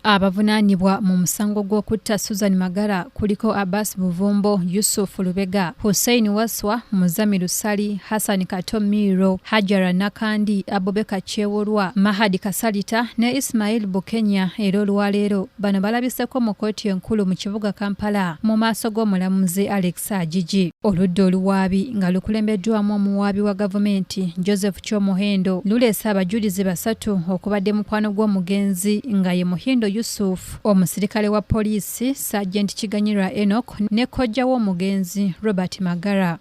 Abavunanibwa mu musango gw'okutta Suzan Magara kuliko Abas Buvumbo, Yusuf Lubega, Hussein Wasswa, Muzamiru Ssali, Hassan Kato Miiro, Hajara Nakandi, Abubaker Kyewolwa, Mahad Kasalita ne Ismail Bukenya era olwaleero bano balabiseko mu kkooti enkulu mu kibuga Kampala mu maaso g'omulamuzi Alex Ajiji. Oludda oluwaabi nga lukulembeddwamu omuwaabi wa gavumenti Joseph Kyomuhendo luleese abajulizi basatu okubadde mukwano gw'omugenzi nga ye Muhindo Yusuf, omusirikale wa poliisi Sergeant Kiganyira Enock ne kojja w'omugenzi Robert Magara.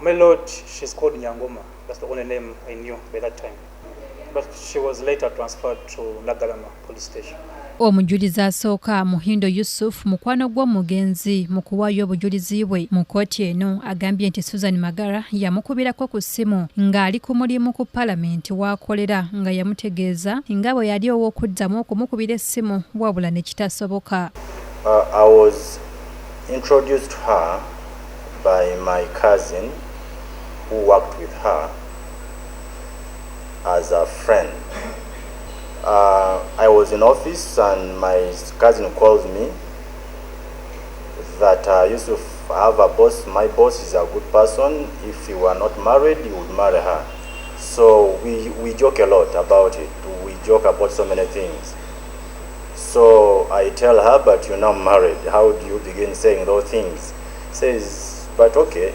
My lord, she's called Nyangoma. That's the only name I knew by that time. But she was later transferred to Nagalama police station. Omujulizi asooka Muhindo Yusuf mukwano gw'omugenzi mu kuwaayo obujulizi bwe mu kkooti eno agambye nti Suzan Magara yamukubirako ku ssimu ng'ali ku mulimu ku palamenti w'akolera nga yamutegeeza nga bwe yali ow'okuddamu okumukubira essimu wabula ne kitasoboka. I was introduced to her by my cousin who worked with her as a friend. I was in office and my cousin calls me that Yusuf, I have a boss, my boss is a good person, if you are not married, you would marry her. So we joke a lot about it, we joke about so many things. So I tell her, but you're not married, how do you begin saying those things? Says, but okay,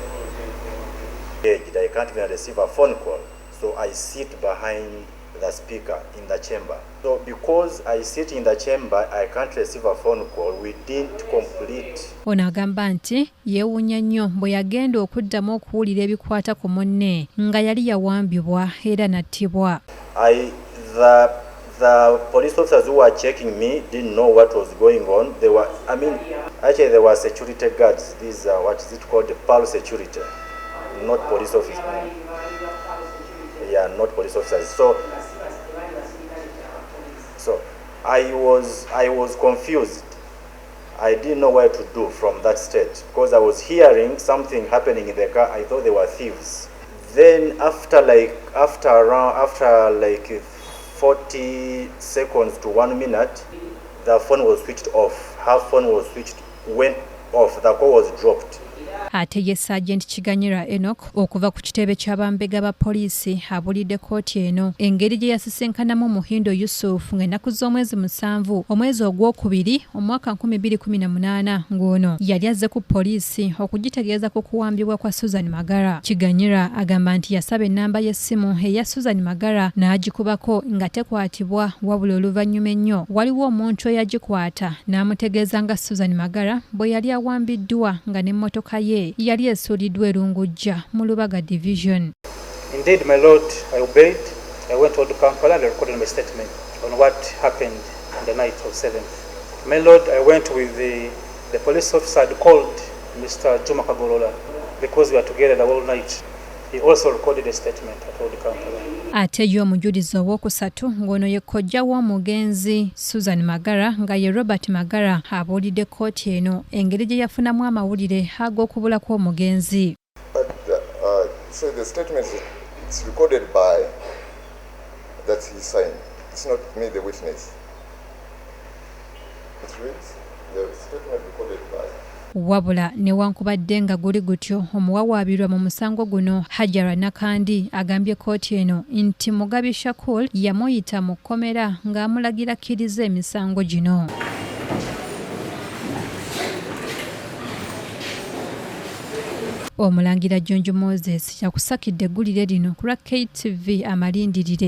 I can't even receive a phone call, so I sit behind the speaker in the chamber. So because I sit in the chamber, I can't receive a phone call. We didn't complete. Ono agamba nti yeewuunya nnyo bwe yagenda okuddamu okuwulira ebikwata ku munne nga yali yawambibwa era nattibwa. The police officers who were checking me didn't know what was going on. They were, actually there were security guards. These are what is it called, the PAL security, not police officers. Yeah, not police officers. So I was confused. I didn't know what to do from that state because I was hearing something happening in the car. I thought they were thieves. Then after 40 seconds to 1 minute, the phone was switched off. Her phone was went off. The call was dropped. Ate ye Sergeant Kiganyira Enock okuva ku kitebe ky'abambega ba poliisi abulidde kkooti eno engeri gye yasisinkanamu Muhindo Yusuf ng'ennaku z'omwezi 7 omwezi ogwokubiri omwaka 2018 ng'ono yali azze ku poliisi okugitegeeza ku kuwambibwa kwa Suzan Magara. Kiganyira agamba nti yasaba ennamba y'essimu eya Suzan Magara n'agikubako nga tekwatibwa wabula oluvannyuma ennyo waliwo omuntu eyagikwata n'amutegeeza nga Suzan Magara bwe yali awambiddwa nga n'emmotoka ye yali esuuliddwa erungujja mu Lubaga division. Indeed, my lord, I obeyed. I went to Kampala and I recorded my statement on what happened on the night of 7th. My lord, I went with the police officer had called Mr. Juma Kagolola because we were together the whole night. He also recorded a statement at Kampala. Ate yo omujulizi ow'okusatu ng'ono ye kojja w'omugenzi Suzan Magara nga ye Robert Magara abuulidde kkooti eno engeri gye yafunamu amawulire ag'okubula kw'omugenzi. So the statement is recorded by that he signed. It's not me, the witness. It reads the statement recorded by. Wabula newankubadde nga guli gutyo omuwawaabirwa mu musango guno Hajara Nakandi agambye kkooti eno nti Mugabi Shakul yamuyita mu kkomera ng'amulagira akkirize emisango gino. Omulangira Jonjo Moses yakusakidde eggulire lino ku lwa KTV amalindirire.